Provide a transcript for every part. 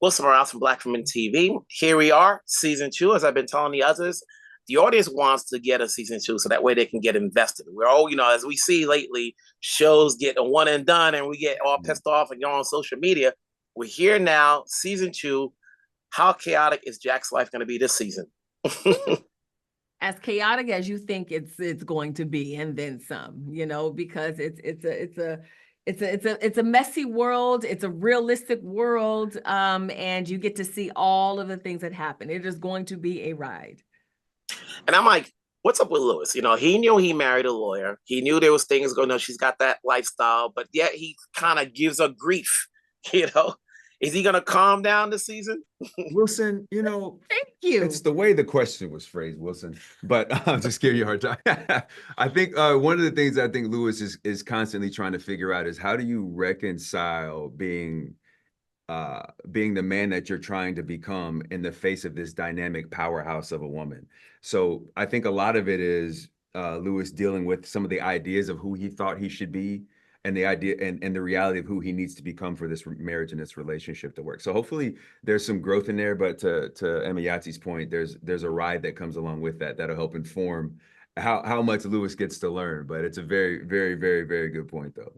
Wilson Morales from Black Women TV. Here we are, season 2. As I've been telling the others, the audience wants to get a season 2 so that way they can get invested. We're all, as we see lately, shows get a one and done and we get all pissed off and go on social media. We're here now, season 2. How chaotic is Jax's life going to be this season? As chaotic as you think it's going to be, and then some, because it's a messy world. It's a realistic world. And you get to see all of the things that happen. It is going to be a ride. And I'm like, what's up with Lewis? He knew he married a lawyer. He knew there was things going on. She's got that lifestyle, but yet he kind of gives her grief, Is he going to calm down this season? Wilson, Thank you. It's the way the question was phrased, Wilson, but I'll just give you a hard time. I think one of the things I think Lewis is constantly trying to figure out is how do you reconcile being the man that you're trying to become in the face of this dynamic powerhouse of a woman. So I think a lot of it is Lewis dealing with some of the ideas of who he thought he should be and the idea and the reality of who he needs to become for this marriage and this relationship to work. So hopefully there's some growth in there, but to Emayatzy's point, there's a ride that comes along with that'll help inform how much Lewis gets to learn. But it's a very, very, very, very good point, though.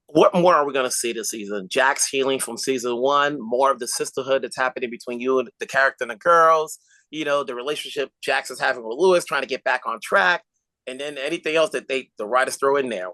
What more are we going to see this season? Jax healing from season 1, more of the sisterhood that's happening between you and the character and the girls, the relationship Jax is having with Lewis, trying to get back on track, and then anything else that the writers throw in there.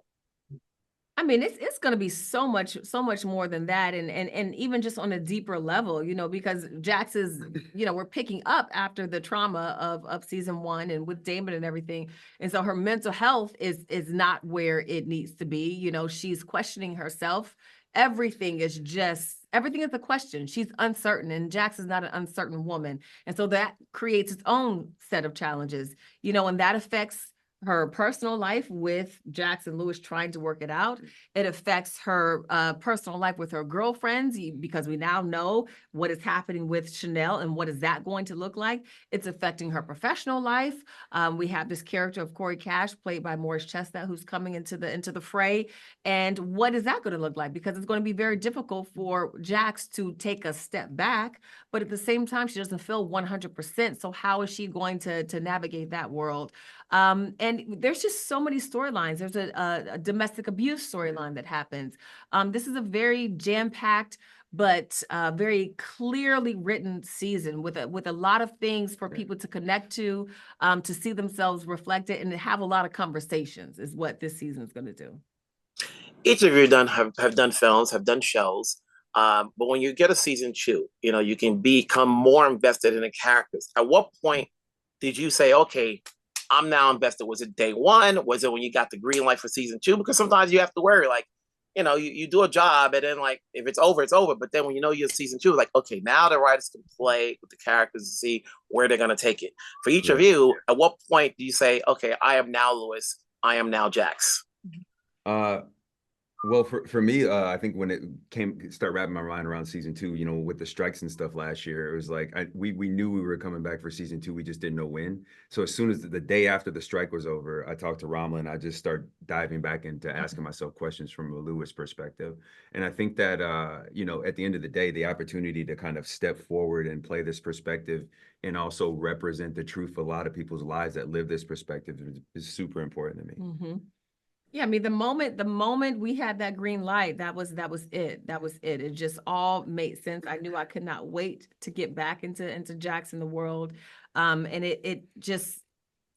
I mean, it's going to be so much more than that. And even just on a deeper level, because Jax is, we're picking up after the trauma of season 1 and with Damon and everything. And so her mental health is not where it needs to be. She's questioning herself. Everything is a question. She's uncertain, and Jax is not an uncertain woman. And so that creates its own set of challenges, and that affects her personal life with Jax and Lewis trying to work it out. It affects her personal life with her girlfriends, because we now know what is happening with Chanel and what is that going to look like. It's affecting her professional life. We have this character of Corey Cash, played by Morris Chestnut, who's coming into the fray. And what is that going to look like? Because it's going to be very difficult for Jax to take a step back, but at the same time, she doesn't feel 100%. So how is she going to navigate that world? And there's just so many storylines. There's a domestic abuse storyline that happens. This is a very jam-packed but very clearly written season with a lot of things for people to connect to see themselves reflected and to have a lot of conversations is what this season is going to do. Each of you have done films, have done shows. But when you get a season 2, you can become more invested in the characters. At what point did you say, okay, I'm now invested? Was it day 1? Was it when you got the green light for season 2? Because sometimes you have to worry, like, you do a job and then, like, if it's over, it's over. But then when you're season 2, like, okay, now the writers can play with the characters and see where they're going to take it. For each of you, at what point do you say, okay, I am now Lewis, I am now Jax? Well, for me, I think when it start wrapping my mind around season 2, with the strikes and stuff last year, it was like we knew we were coming back for season 2. We just didn't know when. So as soon as the day after the strike was over, I talked to Ramla and I just started diving back into asking myself questions from a Lewis perspective. And I think that, at the end of the day, the opportunity to kind of step forward and play this perspective and also represent the truth for a lot of people's lives that live this perspective is super important to me. Mm-hmm. Yeah, I mean, the moment we had that green light, that was it. It just all made sense. I knew I could not wait to get back into Jax in the world. And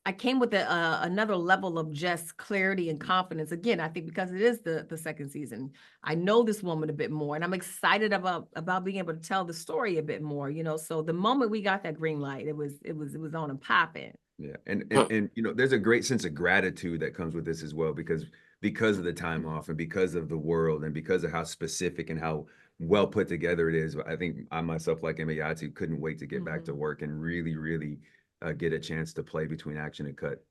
I came with another level of just clarity and confidence. Again, I think because it is the second season, I know this woman a bit more, and I'm excited about being able to tell the story a bit more. So the moment we got that green light, it was on and popping. Yeah. And there's a great sense of gratitude that comes with this as well, because of the time off and because of the world and because of how specific and how well put together it is. I think I myself, like Emayatzy, couldn't wait to get back to work and really, really get a chance to play between action and cut.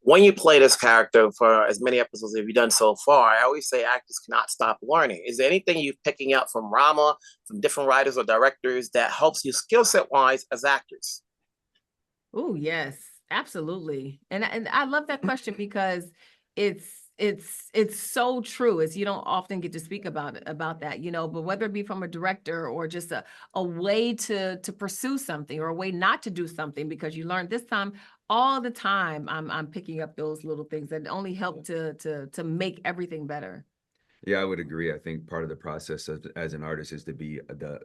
When you play this character for as many episodes as you've done so far, I always say actors cannot stop learning. Is there anything you're picking up from Rama, from different writers or directors that helps you skill set wise as actors? Oh, yes, absolutely. And I love that question because it's it's so true. You don't often get to speak about that, but whether it be from a director or just a way to pursue something or a way not to do something because you learned this time, all the time I'm picking up those little things that only help to make everything better. Yeah, I would agree. I think part of the process as an artist is to be the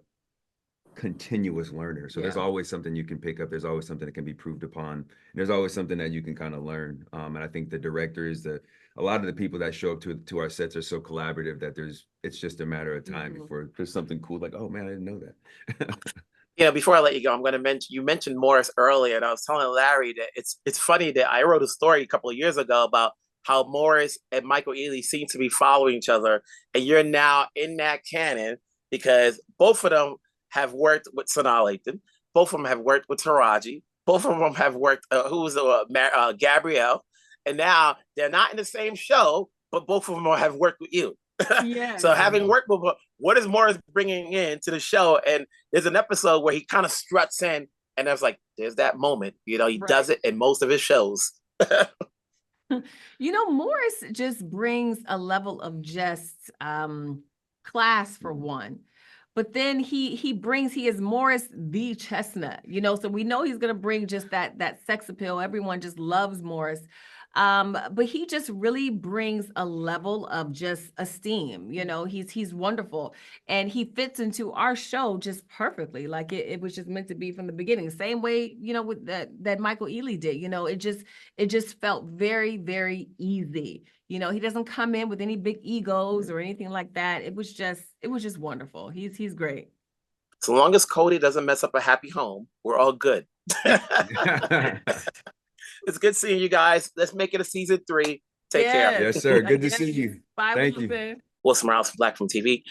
continuous learner. So there's Yeah. always something you can pick up. There's always something that can be proved upon. And there's always something that you can kind of learn. And I think the directors, a lot of the people that show up to our sets are so collaborative that it's just a matter of time before there's something cool like, oh man, I didn't know that. Before I let you go, I'm going to mention, you mentioned Morris earlier, and I was telling Larry that it's funny that I wrote a story a couple of years ago about how Morris and Michael Ealy seem to be following each other, and you're now in that canon because both of them have worked with Sanaa Lathan, both of them have worked with Taraji, both of them have worked, Gabrielle, and now they're not in the same show, but both of them have worked with you. Yeah. So having worked with, what is Morris bringing in to the show? And there's an episode where he kind of struts in, and I was like, there's that moment, he does it in most of his shows. Morris just brings a level of just class for one. But then he is Morris the Chestnut, so we know he's gonna bring just that sex appeal. Everyone just loves Morris. But he just really brings a level of just esteem. He's wonderful, and he fits into our show just perfectly. Like it was just meant to be from the beginning. Same way, with that Michael Ealy did. It just felt very, very easy. He doesn't come in with any big egos or anything like that. It was just wonderful. He's great. So long as Cody doesn't mess up a happy home, we're all good. It's good seeing you guys. Let's make it a season 3. Take care. Yes, sir. Good to see you. Bye. Thank you. Wilson Morales from Black Film TV.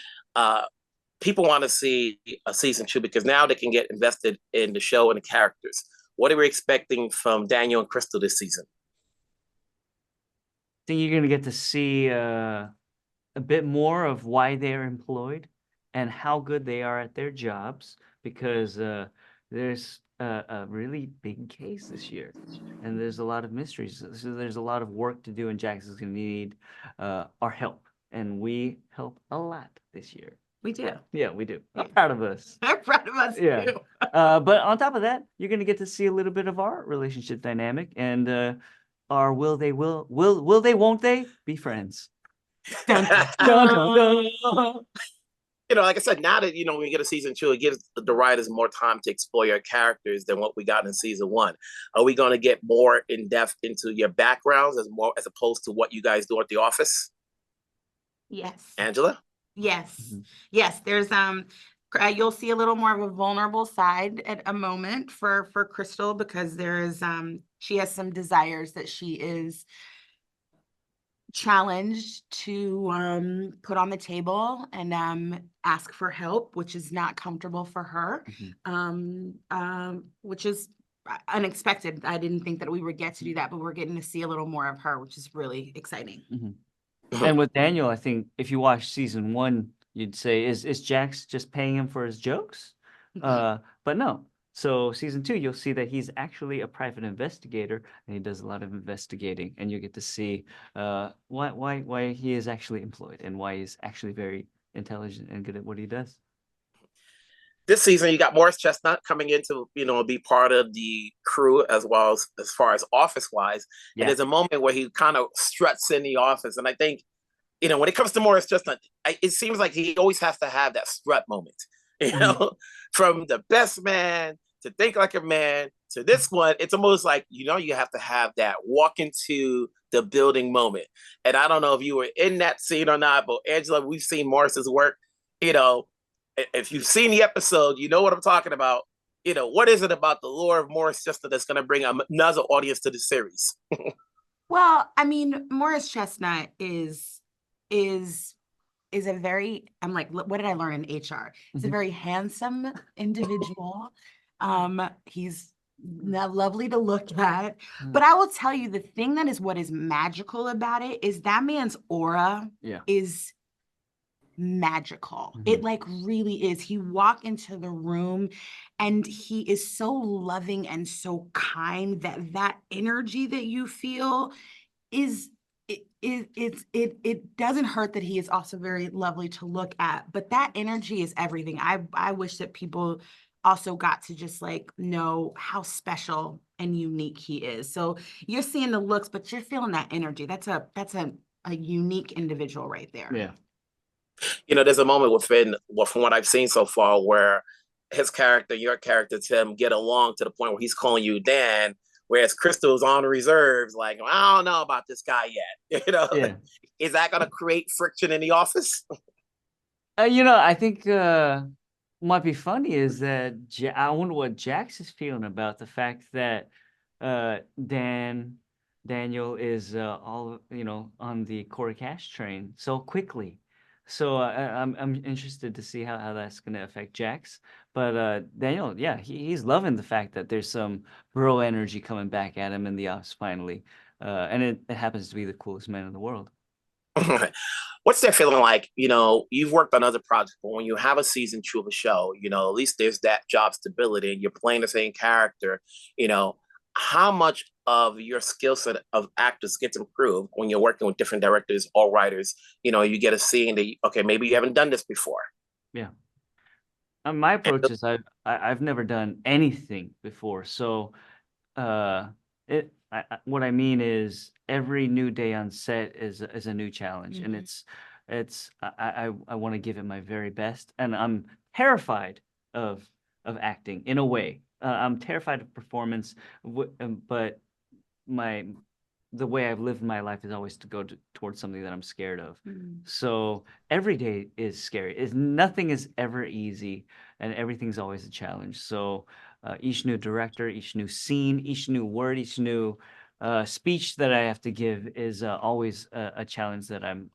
People want to see a season 2 because now they can get invested in the show and the characters. What are we expecting from Daniel and Crystal this season? I think you're going to get to see a bit more of why they're employed and how good they are at their jobs, because there's a really big case this year, and there's a lot of mysteries. So there's a lot of work to do, and Jax is going to need our help, and we help a lot this year. We do. Yeah, we do. I'm proud of us. I'm proud of us too. But on top of that, you're going to get to see a little bit of our relationship dynamic and our will they won't they be friends. Dun, dun, dun, dun. Like I said, now that when we get a season 2, it gives the writers more time to explore your characters than what we got in season 1. Are we going to get more in depth into your backgrounds as opposed to what you guys do at the office? Yes. Angela? Yes. Mm-hmm. Yes. There's you'll see a little more of a vulnerable side at a moment for Crystal, because she has some desires that she is challenged to put on the table and ask for help, which is not comfortable for her. Which is unexpected. I didn't think that we would get to do that, but we're getting to see a little more of her, which is really exciting. And with Daniel, I think if you watch season 1, you'd say, is Jax just paying him for his jokes? But no. So season 2, you'll see that he's actually a private investigator, and he does a lot of investigating, and you get to see why he is actually employed and why he's actually very intelligent and good at what he does. This season, you got Morris Chestnut coming in to be part of the crew as well as far as office wise. Yeah. And there's a moment where he kind of struts in the office, and I think when it comes to Morris Chestnut, it seems like he always has to have that strut moment. From the best man to think like a man to this one, it's almost like you have to have that walk into the building moment. And I don't know if you were in that scene or not, but Angela, we've seen Morris's work. If you've seen the episode, you know what I'm talking about. What is it about the lore of Morris Chestnut that's going to bring another audience to the series? Well, I mean, Morris Chestnut is a very, I'm like, what did I learn in HR? He's a very handsome individual. He's lovely to look at. But I will tell you, the thing that is what is magical about it is that man's aura is magical. It really is. You walk into the room and he is so loving and so kind that energy that you feel is it doesn't hurt that he is also very lovely to look at, but that energy is everything. I wish that people also got to just like know how special and unique he is. So you're seeing the looks, but you're feeling that energy. That's a unique individual right there. Yeah. You know, there's a moment within, well, from what I've seen so far, where his character, your character, Tim, get along to the point where he's calling you Dan, whereas Crystal's on reserves, like, I don't know about this guy yet. You know, Yeah. is that going to create friction in the office? I think might be funny is that I wonder what Jax is feeling about the fact that Daniel is all on the Corey Cash train so quickly. So I'm interested to see how that's going to affect Jax. But Daniel, yeah, he's loving the fact that there's some bro energy coming back at him in the office finally, and it happens to be the coolest man in the world. What's that feeling like? You know, you've worked on other projects, but when you have a season 2 of a show, you know, at least there's that job stability and you're playing the same character. You know, how much of your skill set of actors gets improved when you're working with different directors or writers? You know, you get a scene that, okay, maybe you haven't done this before. Yeah. My approach is I've never done anything before, so what I mean is every new day on set is a new challenge, and I want to give it my very best, and I'm terrified of acting in a way. I'm terrified of performance, but the way I've lived my life is always to go towards something that I'm scared of. So every day is scary. Nothing is ever easy, and everything's always a challenge. So each new director, each new scene, each new word, each new speech that I have to give is always a challenge that I'm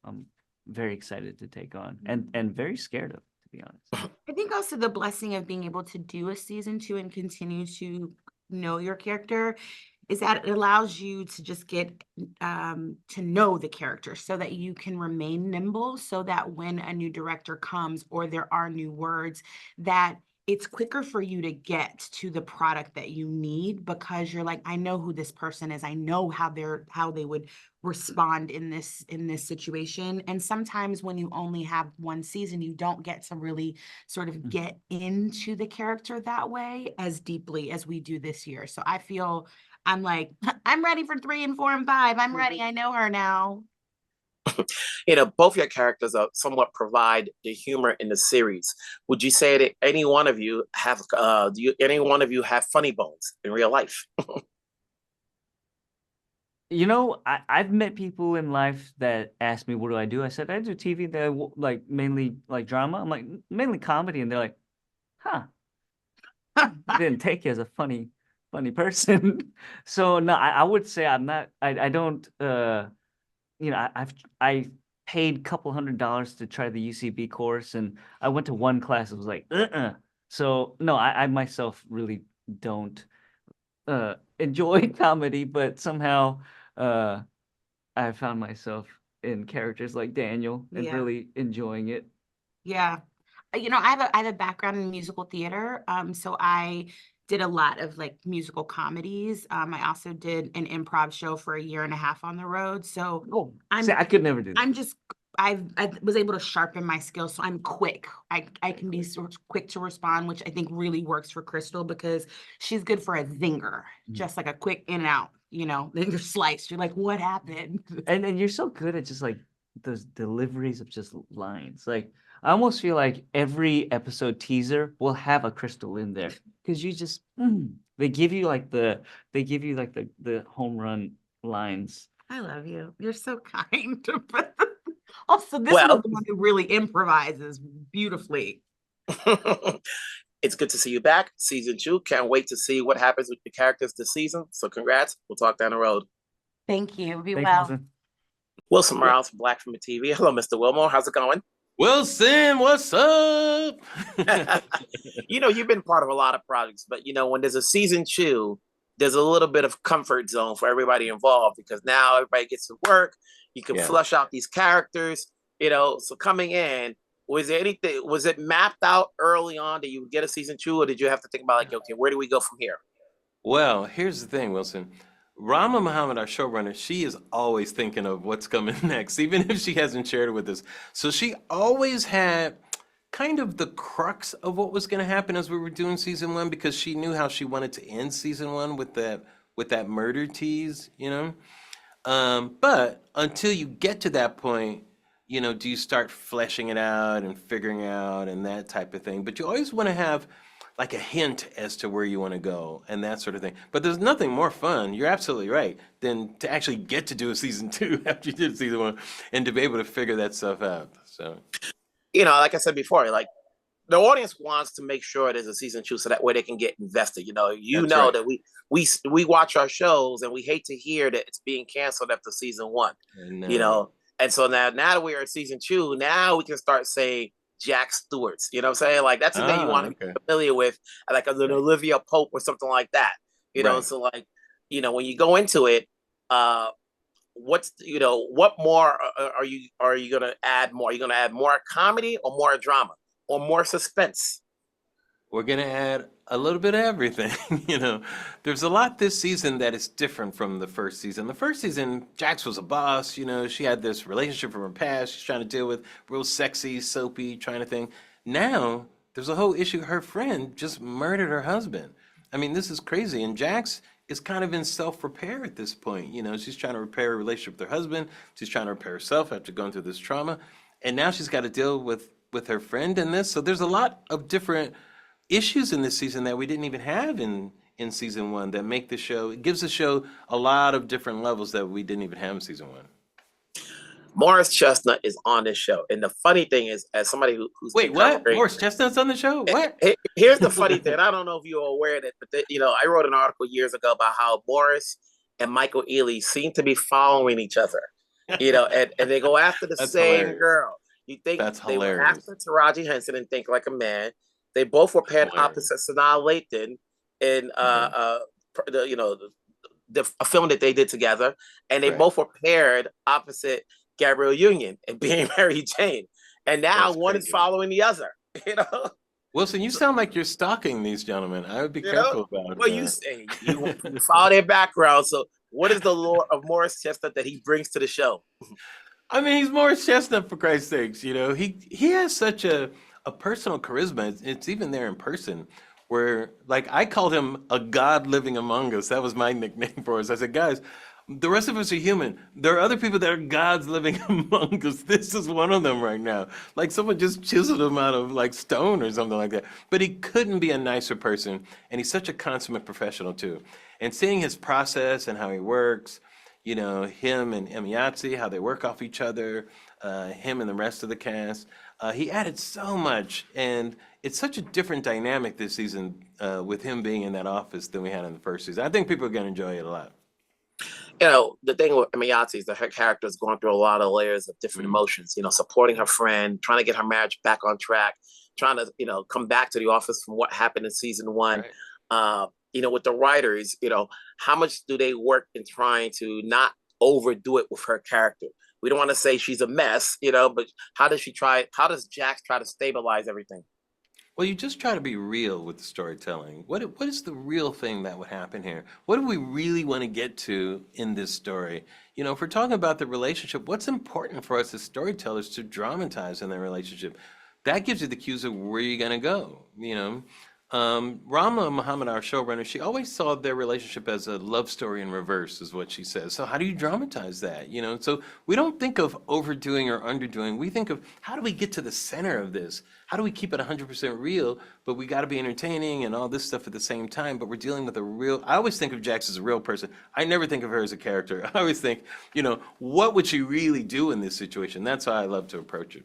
very excited to take on and very scared of, to be honest. I think also the blessing of being able to do a season 2 and continue to know your character is that it allows you to just get to know the character so that you can remain nimble, so that when a new director comes or there are new words, that it's quicker for you to get to the product that you need, because you're like, I know who this person is. I know how they would respond in this situation. And sometimes when you only have one season, you don't get to really sort of get into the character that way as deeply as we do this year. So I feel I'm like, I'm ready for 3 and 4 and 5. I'm ready. I know her now. You know, both your characters are somewhat provide the humor in the series. Would you say that any one of you have any one of you have funny bones in real life? I've met people in life that ask me, what do I do? I said, I do TV, that like mainly like drama. I'm like, mainly comedy. And they're like, huh, I didn't take you as a funny person. So no, I would say I'm not, I don't, I paid a couple $100s to try the UCB course, and I went to one class. It was like, So no, I myself really don't enjoy comedy, but somehow I found myself in characters like Daniel and really enjoying it. Yeah. I have a background in musical theater. So I did a lot of like musical comedies. I also did an improv show for 1.5 years on the road. So I could never do that. I was able to sharpen my skills. So I'm quick. I can be sort of quick to respond, which I think really works for Crystal because she's good for a zinger, just like a quick in and out, then you're sliced. You're like, what happened? And you're so good at just like those deliveries of just lines. Like, I almost feel like every episode teaser will have a Crystal in there because you just they give you like the home run lines. I love you. You're so kind. Also, this one is the one who really improvises beautifully. It's good to see you back. Season 2. Can't wait to see what happens with the characters this season. So congrats. We'll talk down the road. Thank you. Be Thanks, well. Wilson Morales, Black from the TV. Hello, Mr. Wilmore. How's it going? Wilson, what's up? You've been part of a lot of projects, but when there's a season 2, there's a little bit of comfort zone for everybody involved because now everybody gets to work. You can flush out these characters, so coming in, was it mapped out early on that you would get a season 2, or did you have to think about like, okay, where do we go from here? Well, here's the thing, Wilson. Rama Muhammad, our showrunner, she is always thinking of what's coming next, even if she hasn't shared it with us. So she always had kind of the crux of what was going to happen as we were doing season one, because she knew how she wanted to end season one with that murder tease, you know. But until you get to that point, you know, do you start fleshing it out and figuring out and that type of thing? But you always want to have like a hint as to where you want to go and that sort of thing. But there's nothing more fun, you're absolutely right, than to actually get to do a season two after you did season one and to be able to figure that stuff out. So, You know, like I said before, like the audience wants to make sure there's a season two, so that way they can get invested. You know, That's right. that we watch our shows and we hate to hear that it's being canceled after season one. You know, and so now that we're at season two, now we can start saying Jax Stewart's. You know what I'm saying? Like that's the thing you want to be familiar with, like an Olivia Pope or something like that. You know, Right. so like, you know, when you go into it, what more are you gonna add more? Are you gonna add more comedy or more drama or more suspense? We're gonna add a little bit of everything. You know, there's a lot this season that is different from the first season. The first season, Jax was a boss. You know, she had this relationship from her past. She's trying to deal with real sexy, soapy, trying to thing. Now there's a whole issue. Her friend just murdered her husband. I mean, this is crazy. And Jax is kind of in self-repair at this point. You know, she's trying to repair her relationship with her husband. She's trying to repair herself after going through this trauma, and now she's got to deal with her friend in this. So there's a lot of different issues in this season that we didn't even have in season one that make the show, it gives the show a lot of different levels that we didn't even have in season one. Morris Chestnut is on this show, and the funny thing is, as somebody who's Wait, what? Morris Chestnut's on the show? What? Here's the funny thing. I don't know if you're aware of it, but you know, I wrote an article years ago about how Morris and Michael Ealy seem to be following each other. You know, and they go after the same hilarious. Girl. You think That's they were hilarious. after Taraji Henson and Think Like a Man. They both were paired opposite Sanaa Lathan in a film that they did together, and they both were paired opposite Gabrielle Union and Being Mary Jane. And now That's one crazy. is following the other. You know, Wilson, you sound like you're stalking these gentlemen. I would be careful about well, that. you say you follow their background. So, what is the lore of Morris Chestnut that he brings to the show? I mean, he's Morris Chestnut, for Christ's sakes. You know, he has such a personal charisma. It's even there in person, where like I called him a god living among us. That was my nickname for us. I said, guys, the rest of us are human. There are other people that are gods living among us. This is one of them right now. Like someone just chiseled him out of like stone or something like that. But he couldn't be a nicer person, and he's such a consummate professional too. And seeing his process and how he works, you know, him and Emayatzy, how they work off each other, him and the rest of the cast. He added so much, and it's such a different dynamic this season with him being in that office than we had in the first season. I think people are going to enjoy it a lot. You know, the thing with Emayatzy is that her character is going through a lot of layers of different emotions, you know, supporting her friend, trying to get her marriage back on track, trying to, you know, come back to the office from what happened in season one. Right. You know, with the writers, you know, how much do they work in trying to not overdo it with her character? We don't want to say she's a mess, you know, but how does Jax try to stabilize everything? Well, you just try to be real with the storytelling. What is the real thing that would happen here? What do we really want to get to in this story? You know, if we're talking about the relationship, what's important for us as storytellers to dramatize in that relationship? That gives you the cues of where you're going to go, you know. Rama Muhammad, our showrunner, she always saw their relationship as a love story in reverse, is what she says. So how do you dramatize that? You know, so we don't think of overdoing or underdoing. We think of how do we get to the center of this? How do we keep it 100% real, but we got to be entertaining and all this stuff at the same time, but we're dealing with a real, I always think of Jax as a real person. I never think of her as a character. I always think, you know, what would she really do in this situation? That's how I love to approach it.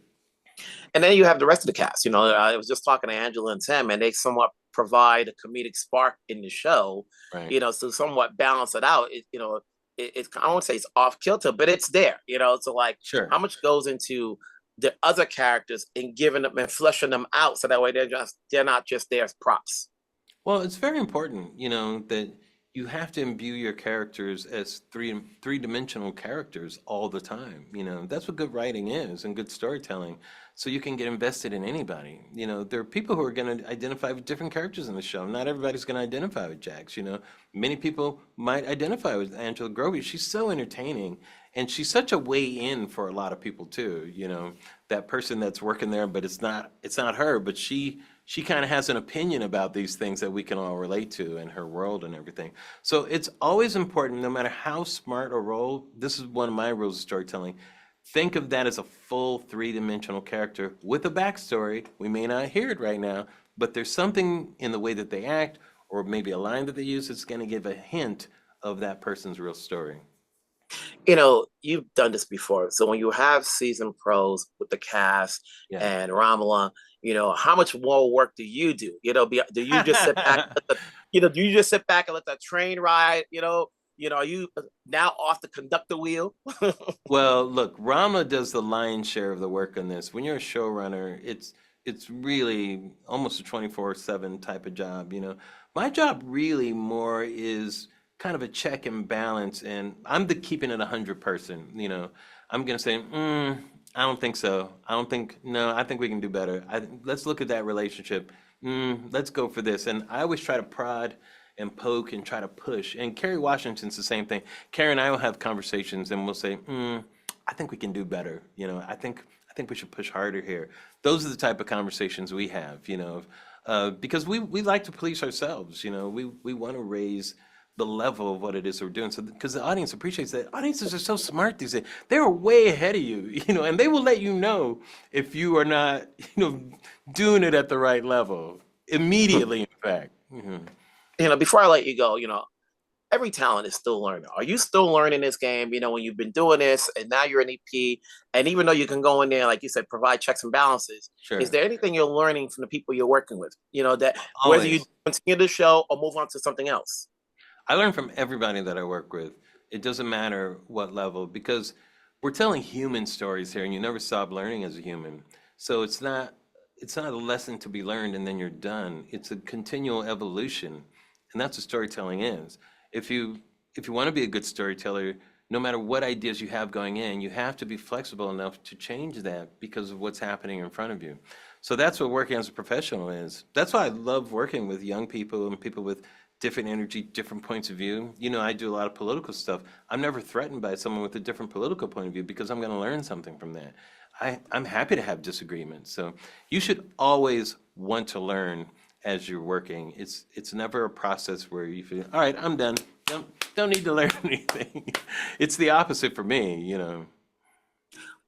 And then you have the rest of the cast. You know, I was just talking to Angela and Tim, and they somewhat provide a comedic spark in the show. Right. You know, to somewhat balance it out. It's I won't say it's off kilter, but it's there. You know, so like, Sure. How much goes into the other characters and giving them and fleshing them out, so that way they're not just there as props. Well, it's very important, you know, that you have to imbue your characters as three-dimensional characters all the time. You know, that's what good writing is and good storytelling. so you can get invested in anybody. You know, there are people who are going to identify with different characters in the show. Not everybody's going to identify with Jax. You know, many people might identify with Angela Grovey. She's so entertaining, and she's such a way in for a lot of people too. You know, that person that's working there, but it's not her, but she kind of has an opinion about these things that we can all relate to in her world and everything. So it's always important, no matter how smart a role. This is one of my rules of storytelling. Think of that as a full 3-dimensional character with a backstory. We may not hear it right now, but there's something in the way that they act, or maybe a line that they use, that's going to give a hint of that person's real story. You know, you've done this before. So when you have season pros with the cast and Ramala, you know, how much more work do you do? You know, do you just sit back? Do you just sit back and let the train ride? You know, are you now off the conductor wheel? Well, look, Rama does the lion's share of the work on this. When you're a showrunner, it's really almost a 24/7 type of job. You know, my job really more is kind of a check and balance, and I'm the keeping it 100 person. You know, I'm gonna say, I don't think so. I think we can do better. Let's look at that relationship. Let's go for this. And I always try to prod and poke and try to push. And Kerry Washington's the same thing. Kerry and I will have conversations and we'll say, I think we can do better. You know, I think we should push harder here. Those are the type of conversations we have, you know, because we like to police ourselves. You know, we want to raise the level of what it is we're doing. So, because the audience appreciates that. Audiences are so smart these days. They're way ahead of you, you know, and they will let you know if you are not, you know, doing it at the right level immediately, in fact. Mm-hmm. You know, before I let you go, you know, every talent is still learning. Are you still learning this game? You know, when you've been doing this and now you're an EP, and even though you can go in there, like you said, provide checks and balances, Sure. Is there anything you're learning from the people you're working with? You know, that Always. whether you continue the show or move on to something else? I learn from everybody that I work with. It doesn't matter what level, because we're telling human stories here, and you never stop learning as a human. So it's not a lesson to be learned and then you're done. It's a continual evolution, and that's what storytelling is. If you want to be a good storyteller, no matter what ideas you have going in, you have to be flexible enough to change that because of what's happening in front of you. So that's what working as a professional is. That's why I love working with young people and people with different energy, different points of view. You know, I do a lot of political stuff. I'm never threatened by someone with a different political point of view because I'm going to learn something from that. I'm happy to have disagreements. So you should always want to learn as you're working. It's never a process where you feel, all right, I'm done. Don't need to learn anything. It's the opposite for me, you know.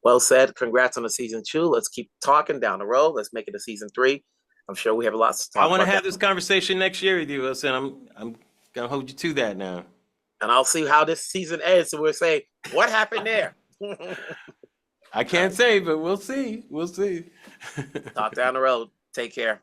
Well said. Congrats on the season 2. Let's keep talking down the road. Let's make it a season 3. I'm sure we have lots to talk about. I want to have this conversation next year with you, Wilson. I'm gonna hold you to that now. And I'll see how this season ends. So we'll say, what happened there? I can't say, but we'll see. We'll see. Talk down the road. Take care.